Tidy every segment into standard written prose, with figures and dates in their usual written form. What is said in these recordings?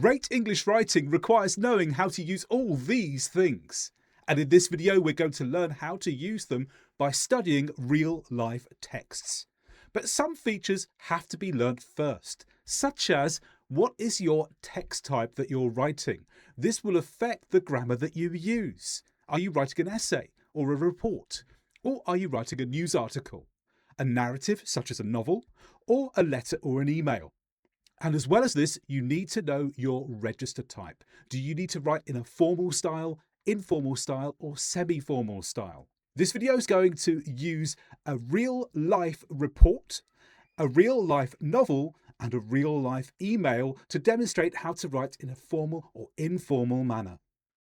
Great English writing requires knowing how to use all these things. And in this video, we're going to learn how to use them by studying real-life texts. But some features have to be learnt first, such as what is your text type that you're writing? This will affect the grammar that you use. Are you writing an essay or a report? Or are you writing a news article? A narrative, such as a novel, or a letter or an email? And as well as this, you need to know your register type. Do you need to write in a formal style, informal style, or semi-formal style? This video is going to use a real-life report, a real-life novel, and a real-life email to demonstrate how to write in a formal or informal manner.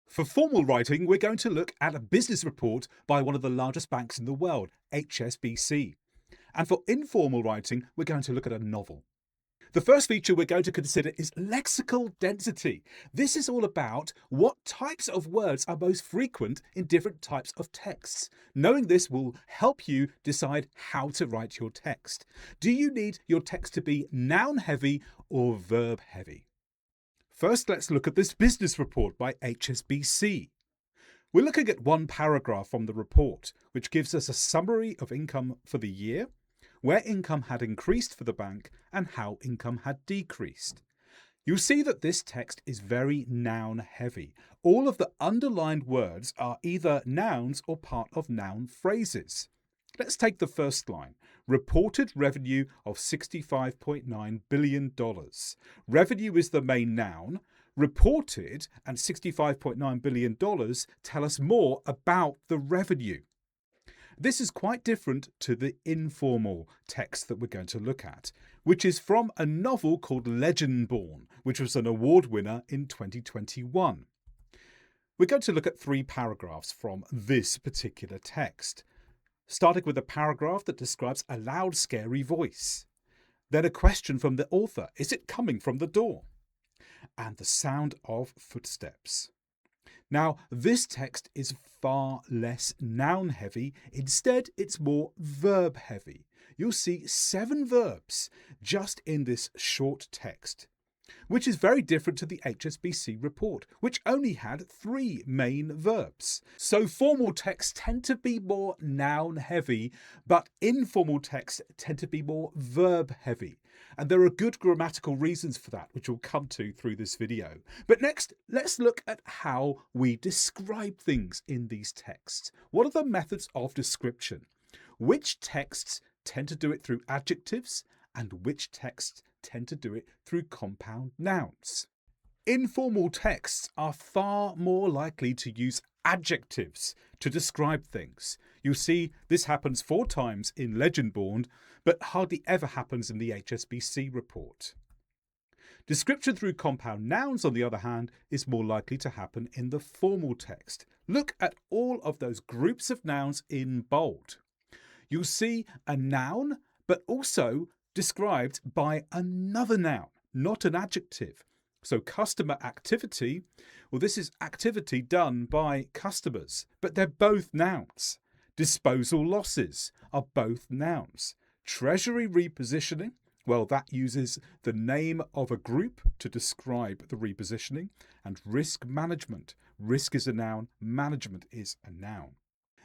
For formal writing, we're going to look at a business report by one of the largest banks in the world, HSBC. And for informal writing, we're going to look at a novel. The first feature we're going to consider is lexical density. This is all about what types of words are most frequent in different types of texts. Knowing this will help you decide how to write your text. Do you need your text to be noun heavy or verb heavy? First, let's look at this business report by HSBC. We're looking at one paragraph from the report, which gives us a summary of income for the year, where income had increased for the bank and how income had decreased. You'll see that this text is very noun heavy. All of the underlined words are either nouns or part of noun phrases. Let's take the first line. Reported revenue of $65.9 billion. Revenue is the main noun. Reported and $65.9 billion tell us more about the revenue. This is quite different to the informal text that we're going to look at, which is from a novel called Legendborn, which was an award winner in 2021. We're going to look at 3 paragraphs from this particular text, starting with a paragraph that describes a loud, scary voice. Then a question from the author, is it coming from the door? And the sound of footsteps. Now, this text is far less noun heavy. Instead, it's more verb heavy. You'll see 7 verbs just in this short text, which is very different to the HSBC report, which only had 3 main verbs. So formal texts tend to be more noun heavy, but informal texts tend to be more verb heavy. And there are good grammatical reasons for that, which we'll come to through this video. But next, let's look at how we describe things in these texts. What are the methods of description? Which texts tend to do it through adjectives and which texts tend to do it through compound nouns? Informal texts are far more likely to use adjectives to describe things. You'll see this happens 4 times in Legendborn, but hardly ever happens in the HSBC report. Description through compound nouns, on the other hand, is more likely to happen in the formal text. Look at all of those groups of nouns in bold. You'll see a noun, but also described by another noun, not an adjective. So customer activity, well, this is activity done by customers, but they're both nouns. Disposal losses are both nouns. Treasury repositioning, well, that uses the name of a group to describe the repositioning. And risk management. Risk is a noun, management is a noun.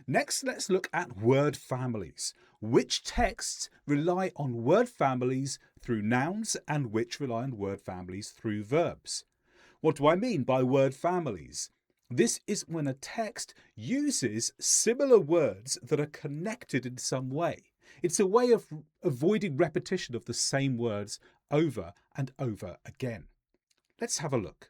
Next, let's look at word families. Which texts rely on word families through nouns and which rely on word families through verbs? What do I mean by word families? This is when a text uses similar words that are connected in some way. It's a way of avoiding repetition of the same words over and over again. Let's have a look.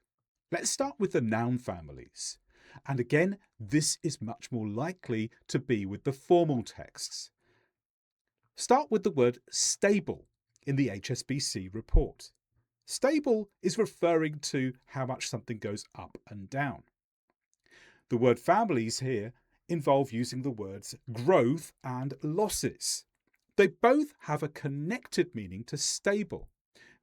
Let's start with the noun families. And again, this is much more likely to be with the formal texts. Start with the word stable in the HSBC report. Stable is referring to how much something goes up and down. The word families here involve using the words growth and losses. They both have a connected meaning to stable.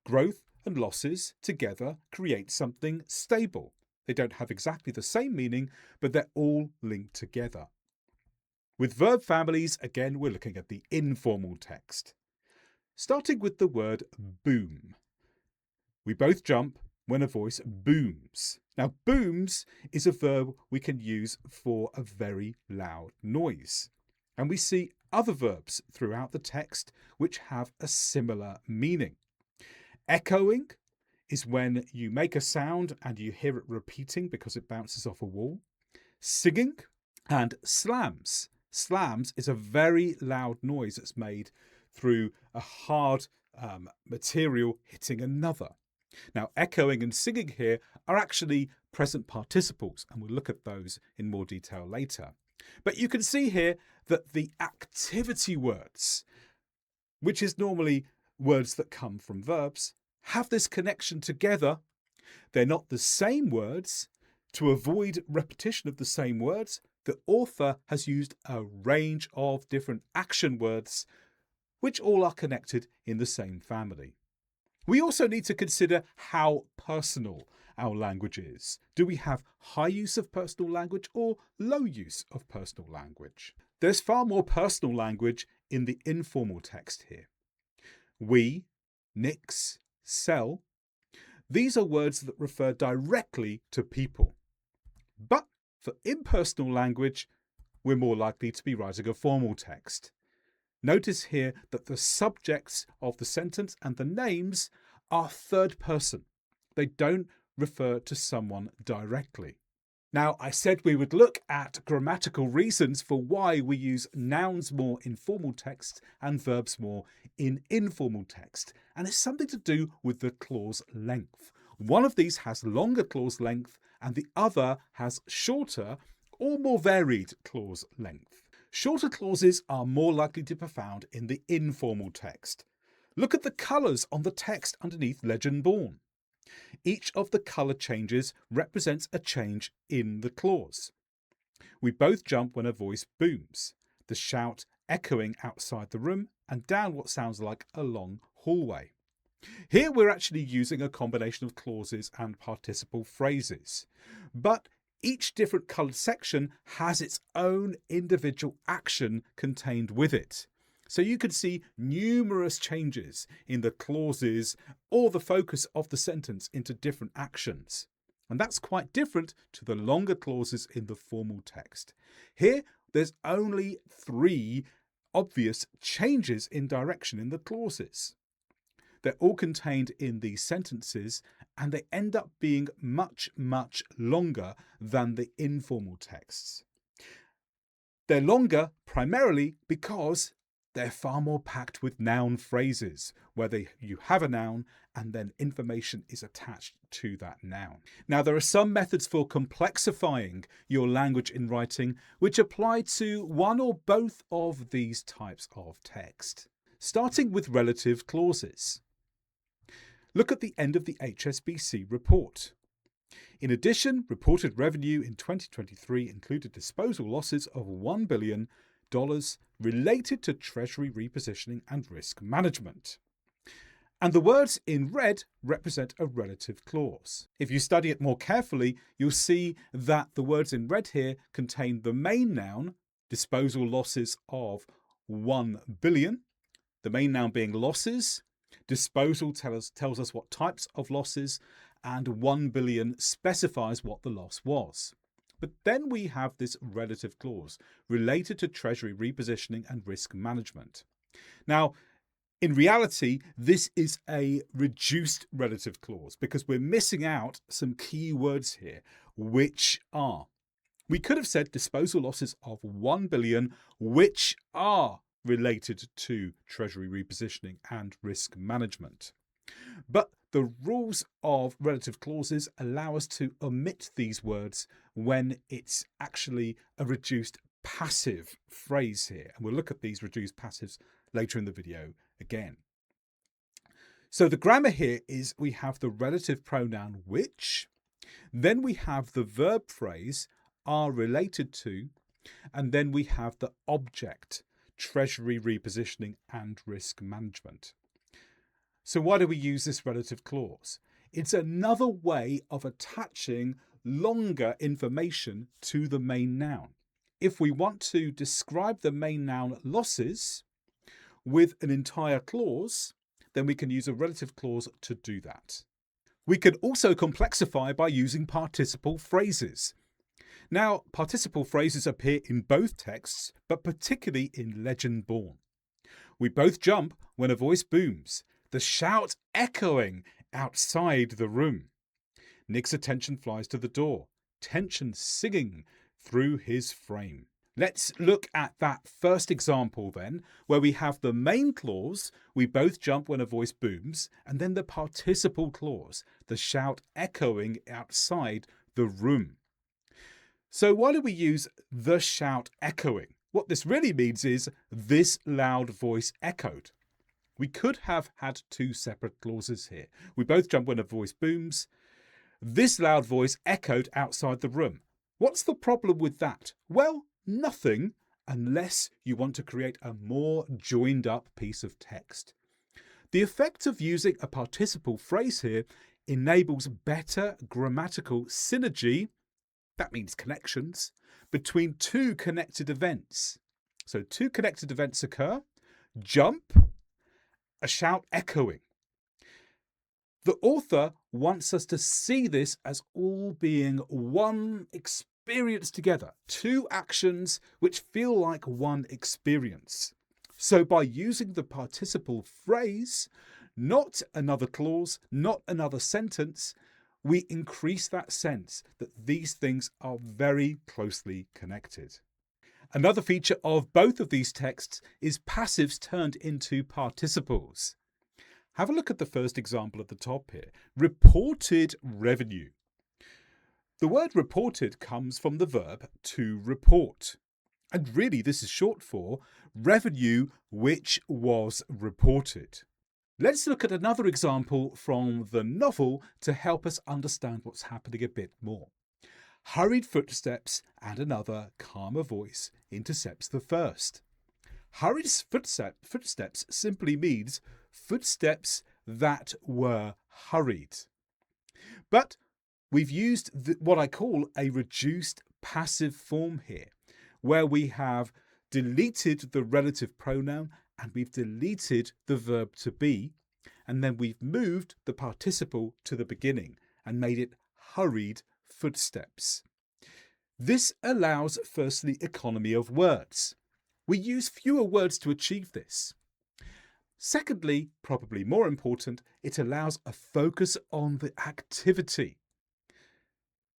Growth and losses together create something stable. They don't have exactly the same meaning, but they're all linked together. With verb families, again, we're looking at the informal text. Starting with the word boom. We both jump when a voice booms. Now, booms is a verb we can use for a very loud noise. And we see other verbs throughout the text which have a similar meaning. Echoing is when you make a sound and you hear it repeating because it bounces off a wall. Singing and slams. Slams is a very loud noise that's made through a hard material hitting another. Now, echoing and singing here are actually present participles, and we'll look at those in more detail later. But you can see here that the activity words, which is normally words that come from verbs, have this connection together. They're not the same words. To avoid repetition of the same words, the author has used a range of different action words, which all are connected in the same family. We also need to consider how personal our language is. Do we have high use of personal language or low use of personal language? There's far more personal language in the informal text here. We, nix, sell, these are words that refer directly to people. But for impersonal language, we're more likely to be writing a formal text. Notice here that the subjects of the sentence and the names are third person. They don't refer to someone directly. Now, I said we would look at grammatical reasons for why we use nouns more in formal text and verbs more in informal text. And it's something to do with the clause length. One of these has longer clause length and the other has shorter or more varied clause length. Shorter clauses are more likely to be found in the informal text. Look at the colours on the text underneath legend born. Each of the colour changes represents a change in the clause. We both jump when a voice booms, the shout echoing outside the room and down what sounds like a long hallway. Here we're actually using a combination of clauses and participle phrases, but each different coloured section has its own individual action contained with it. So you can see numerous changes in the clauses or the focus of the sentence into different actions. And that's quite different to the longer clauses in the formal text. Here, there's only 3 obvious changes in direction in the clauses. They're all contained in these sentences and they end up being much, much longer than the informal texts. They're longer primarily because they're far more packed with noun phrases, where you have a noun and then information is attached to that noun. Now, there are some methods for complexifying your language in writing which apply to one or both of these types of text. Starting with relative clauses. Look at the end of the HSBC report. In addition, reported revenue in 2023 included disposal losses of $1 billion related to treasury repositioning and risk management. And the words in red represent a relative clause. If you study it more carefully, you'll see that the words in red here contain the main noun, disposal losses of 1 billion, the main noun being losses. Disposal tells us what types of losses, and 1 billion specifies what the loss was. But then we have this relative clause related to treasury repositioning and risk management. Now, in reality, this is a reduced relative clause because we're missing out some key words here, which are, we could have said disposal losses of 1 billion, which are related to treasury repositioning and risk management. But the rules of relative clauses allow us to omit these words when it's actually a reduced passive phrase here. And we'll look at these reduced passives later in the video again. So the grammar here is we have the relative pronoun which, then we have the verb phrase are related to, and then we have the object, treasury repositioning and risk management. So why do we use this relative clause? It's another way of attaching longer information to the main noun. If we want to describe the main noun losses with an entire clause, then we can use a relative clause to do that. We can also complexify by using participle phrases. Now, participle phrases appear in both texts, but particularly in Legend Born. We both jump when a voice booms, the shout echoing outside the room. Nick's attention flies to the door, tension singing through his frame. Let's look at that first example then, where we have the main clause, we both jump when a voice booms, and then the participle clause, the shout echoing outside the room. So why do we use the shout echoing? What this really means is this loud voice echoed. We could have had two separate clauses here. We both jump when a voice booms. This loud voice echoed outside the room. What's the problem with that? Well, nothing, unless you want to create a more joined up piece of text. The effect of using a participle phrase here enables better grammatical synergy, that means connections, between two connected events. So two connected events occur, jump, a shout echoing. The author wants us to see this as all being one experience together, two actions which feel like one experience. So by using the participle phrase, not another clause, not another sentence, we increase that sense that these things are very closely connected. Another feature of both of these texts is passives turned into participles. Have a look at the first example at the top here. Reported revenue. The word reported comes from the verb to report. And really this is short for revenue which was reported. Let's look at another example from the novel to help us understand what's happening a bit more. Hurried footsteps and another calmer voice intercepts the first. Hurried footsteps simply means footsteps that were hurried. But we've used what I call a reduced passive form here, where we have deleted the relative pronoun and we've deleted the verb to be, and then we've moved the participle to the beginning and made it hurried footsteps. This allows, firstly, economy of words. We use fewer words to achieve this. Secondly, probably more important, it allows a focus on the activity.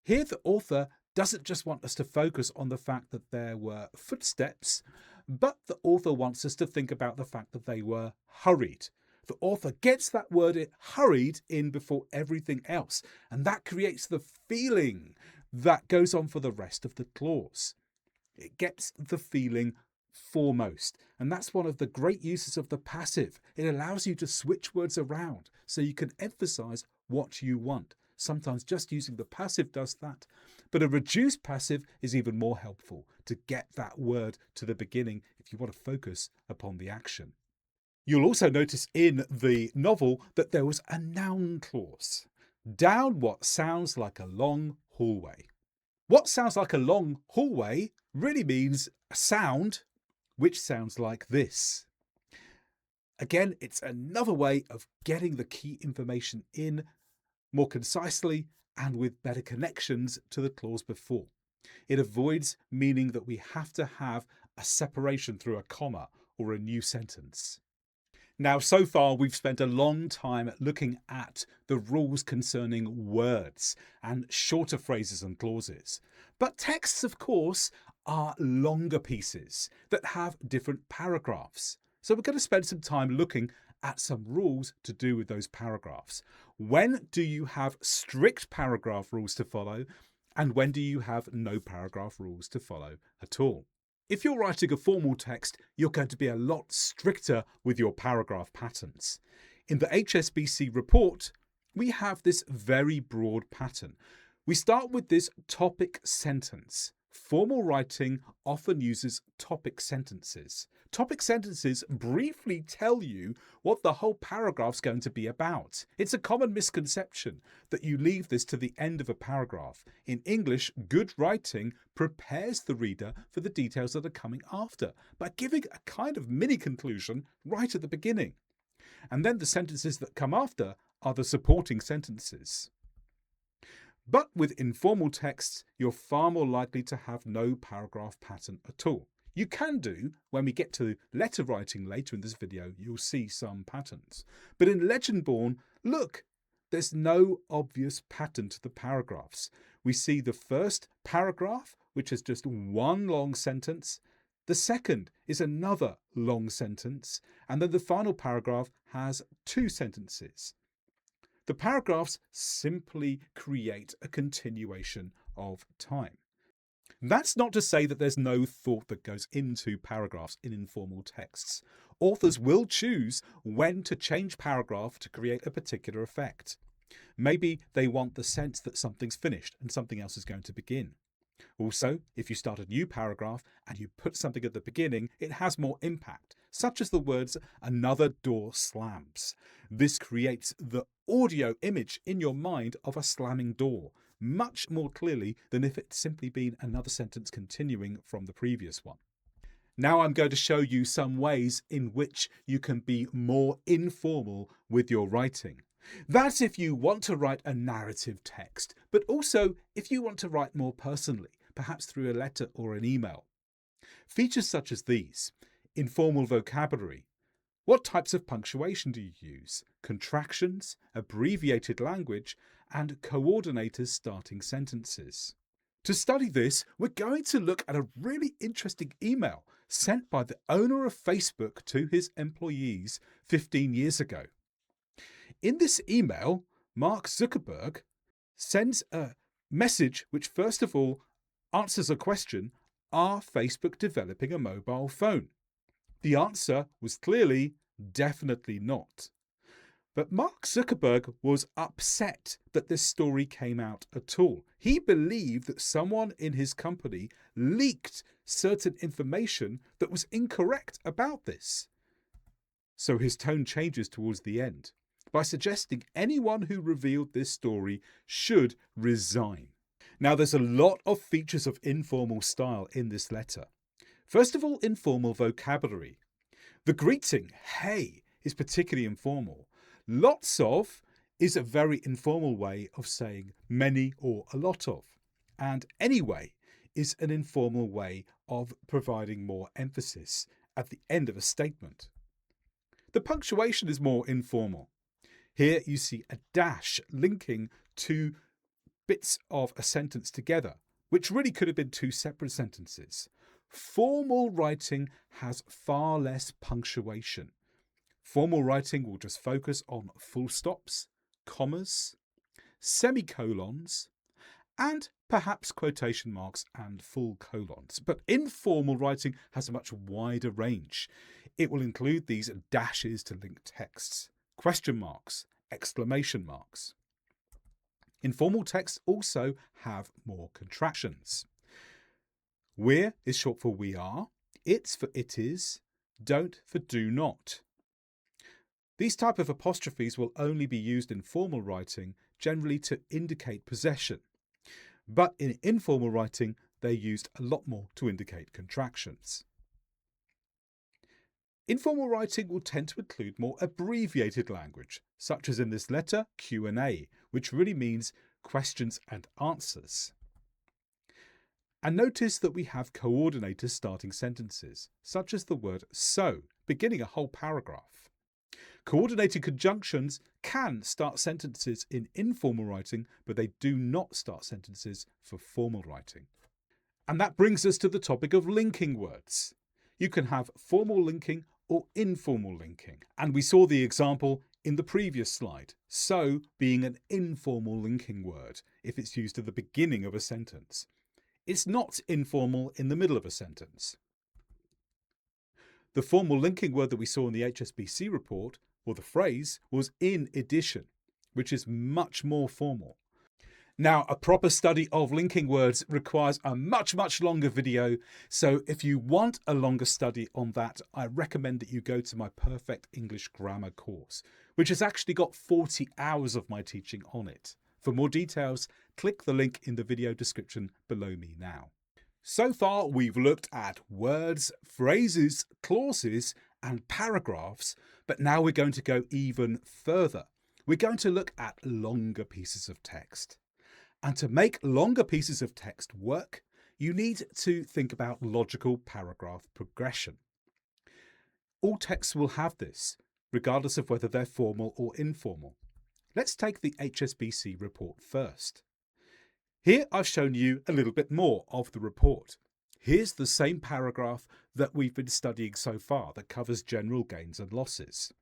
Here the author doesn't just want us to focus on the fact that there were footsteps, but the author wants us to think about the fact that they were hurried. The author gets that word hurried in before everything else, and that creates the feeling that goes on for the rest of the clause. It gets the feeling foremost, and that's one of the great uses of the passive. It allows you to switch words around so you can emphasize what you want. Sometimes just using the passive does that, but a reduced passive is even more helpful to get that word to the beginning if you want to focus upon the action. You'll also notice in the novel that there was a noun clause. Down what sounds like a long hallway. What sounds like a long hallway really means a sound which sounds like this. Again, it's another way of getting the key information in more concisely and with better connections to the clause before. It avoids meaning that we have to have a separation through a comma or a new sentence. Now, so far we've spent a long time looking at the rules concerning words and shorter phrases and clauses. But texts, of course, are longer pieces that have different paragraphs. So we're going to spend some time looking at some rules to do with those paragraphs. When do you have strict paragraph rules to follow, and when do you have no paragraph rules to follow at all? If you're writing a formal text, you're going to be a lot stricter with your paragraph patterns. In the HSBC report, we have this very broad pattern. We start with this topic sentence. Formal writing often uses topic sentences. Topic sentences briefly tell you what the whole paragraph's going to be about. It's a common misconception that you leave this to the end of a paragraph. In English, good writing prepares the reader for the details that are coming after by giving a kind of mini conclusion right at the beginning. And then the sentences that come after are the supporting sentences. But with informal texts, you're far more likely to have no paragraph pattern at all. You can do, when we get to letter writing later in this video, you'll see some patterns. But in legend-born, look, there's no obvious pattern to the paragraphs. We see the first paragraph, which is just one long sentence. The second is another long sentence. And then the final paragraph has two sentences. The paragraphs simply create a continuation of time. That's not to say that there's no thought that goes into paragraphs in informal texts. Authors will choose when to change paragraph to create a particular effect. Maybe they want the sense that something's finished and something else is going to begin. Also, if you start a new paragraph and you put something at the beginning, it has more impact, such as the words "another door slams." This creates the audio image in your mind of a slamming door, much more clearly than if it's simply been another sentence continuing from the previous one. Now I'm going to show you some ways in which you can be more informal with your writing. That's if you want to write a narrative text, but also if you want to write more personally, perhaps through a letter or an email. Features such as these: informal vocabulary. What types of punctuation do you use? Contractions, abbreviated language, and coordinators starting sentences. To study this, we're going to look at a really interesting email sent by the owner of Facebook to his employees 15 years ago. In this email, Mark Zuckerberg sends a message which first of all answers a question: are Facebook developing a mobile phone? The answer was clearly definitely not. But Mark Zuckerberg was upset that this story came out at all. He believed that someone in his company leaked certain information that was incorrect about this. So his tone changes towards the end by suggesting anyone who revealed this story should resign. Now, there's a lot of features of informal style in this letter. First of all, informal vocabulary. The greeting, hey, is particularly informal. Lots of is a very informal way of saying many or a lot of. And anyway is an informal way of providing more emphasis at the end of a statement. The punctuation is more informal. Here you see a dash linking two bits of a sentence together, which really could have been two separate sentences. Formal writing has far less punctuation. Formal writing will just focus on full stops, commas, semicolons, and perhaps quotation marks and full colons. But informal writing has a much wider range. It will include these dashes to link texts, question marks, exclamation marks. Informal texts also have more contractions. We're is short for we are, it's for it is, don't for do not. These type of apostrophes will only be used in formal writing, generally to indicate possession. But in informal writing, they're used a lot more to indicate contractions. Informal writing will tend to include more abbreviated language, such as in this letter, Q&A, which really means questions and answers. And notice that we have coordinators starting sentences, such as the word so, beginning a whole paragraph. Coordinated conjunctions can start sentences in informal writing, but they do not start sentences for formal writing. And that brings us to the topic of linking words. You can have formal linking or informal linking. And we saw the example in the previous slide, so being an informal linking word if it's used at the beginning of a sentence. It's not informal in the middle of a sentence. The formal linking word that we saw in the HSBC report, or the phrase, was in addition, which is much more formal. Now, a proper study of linking words requires a much longer video, so if you want a longer study on that, I recommend that you go to my Perfect English Grammar course, which has actually got 40 hours of my teaching on it. For more details, click the link in the video description below me now. So far, we've looked at words, phrases, clauses, and paragraphs, but now we're going to go even further. we're going to look at longer pieces of text. And to make longer pieces of text work, you need to think about logical paragraph progression. All texts will have this, regardless of whether they're formal or informal. Let's take the HSBC report first. Here I've shown you a little bit more of the report. Here's the same paragraph that we've been studying so far that covers general gains and losses.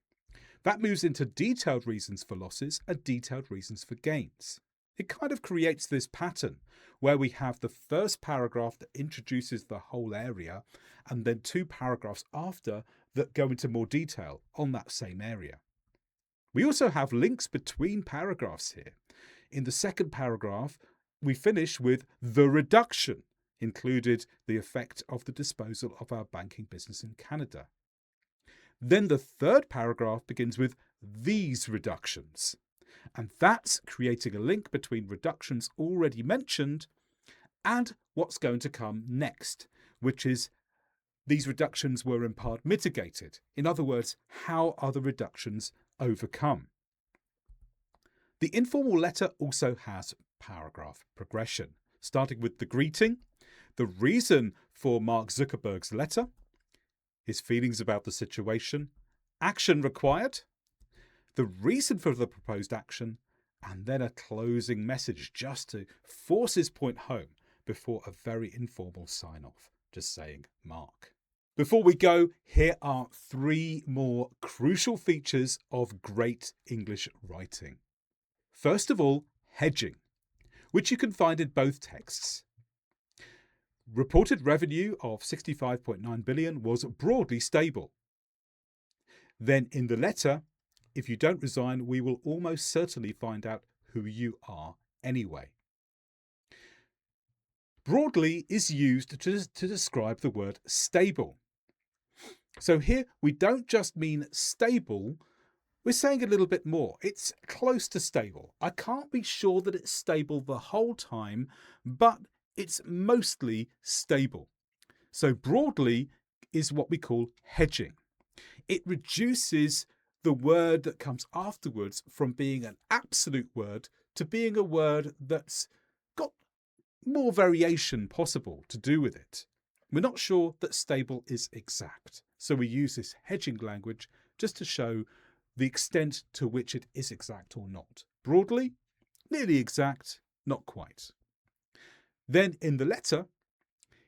That moves into detailed reasons for losses and detailed reasons for gains. It kind of creates this pattern where we have the first paragraph that introduces the whole area and then 2 paragraphs after that go into more detail on that same area. We also have links between paragraphs here. In the second paragraph, we finish with the reduction, included the effect of the disposal of our banking business in Canada. Then the third paragraph begins with these reductions. And that's creating a link between reductions already mentioned and what's going to come next, which is these reductions were in part mitigated. In other words, how are the reductions overcome? The informal letter also has paragraph progression, starting with the greeting, the reason for Mark Zuckerberg's letter, his feelings about the situation, action required, the reason for the proposed action, and then a closing message just to force his point home before a very informal sign-off, just saying Mark. Before we go, here are 3 more crucial features of great English writing. First of all, hedging, which you can find in both texts. Reported revenue of 65.9 billion was broadly stable. Then in the letter, if you don't resign, we will almost certainly find out who you are anyway. Broadly is used to describe the word stable. So here we don't just mean stable, we're saying a little bit more. It's close to stable. I can't be sure that it's stable the whole time, but it's mostly stable. So broadly is what we call hedging. It reduces the word that comes afterwards from being an absolute word to being a word that's got more variation possible to do with it. We're not sure that stable is exact, so we use this hedging language just to show the extent to which it is exact or not. Broadly, nearly exact, not quite. Then in the letter,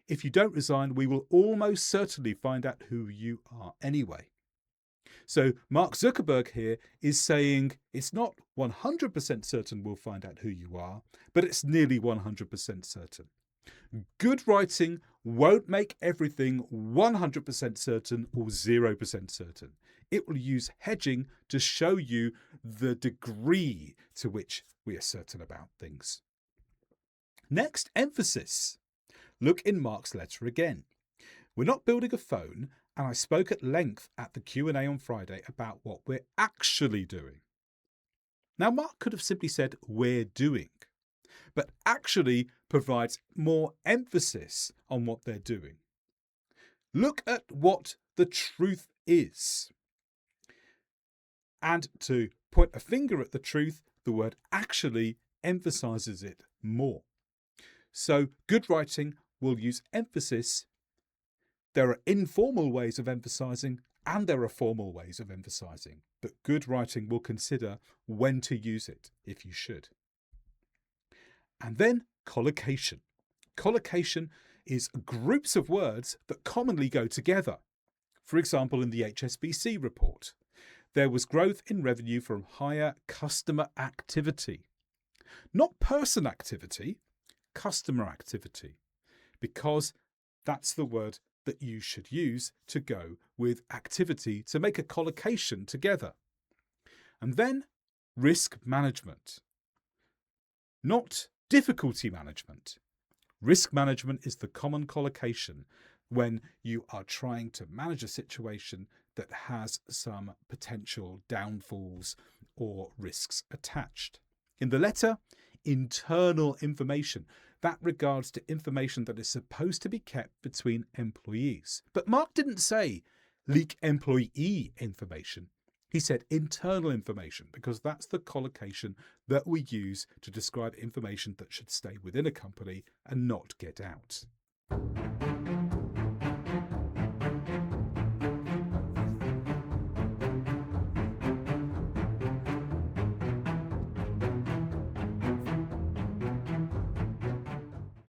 if you don't resign, we will almost certainly find out who you are anyway. So Mark Zuckerberg here is saying it's not 100% certain we'll find out who you are, but it's nearly 100% certain. Good writing won't make everything 100% certain or 0% certain. It will use hedging to show you the degree to which we are certain about things. Next, emphasis. Look in Mark's letter again. We're not building a phone, and I spoke at length at the Q&A on Friday about what we're actually doing. Now, Mark could have simply said we're doing, but actually provides more emphasis on what they're doing. Look at what the truth is. And to point a finger at the truth, the word actually emphasizes it more. So good writing will use emphasis. There are informal ways of emphasizing and there are formal ways of emphasizing, but good writing will consider when to use it, if you should. And then collocation. Collocation is groups of words that commonly go together. For example, in the HSBC report, there was growth in revenue from higher customer activity. Not person activity, customer activity, because that's the word that you should use to go with activity to make a collocation together. And then risk management, not difficulty management. Risk management is the common collocation when you are trying to manage a situation that has some potential downfalls or risks attached. In the letter, internal information. That regards to information that is supposed to be kept between employees. But Mark didn't say leak employee information. He said internal information because that's the collocation that we use to describe information that should stay within a company and not get out.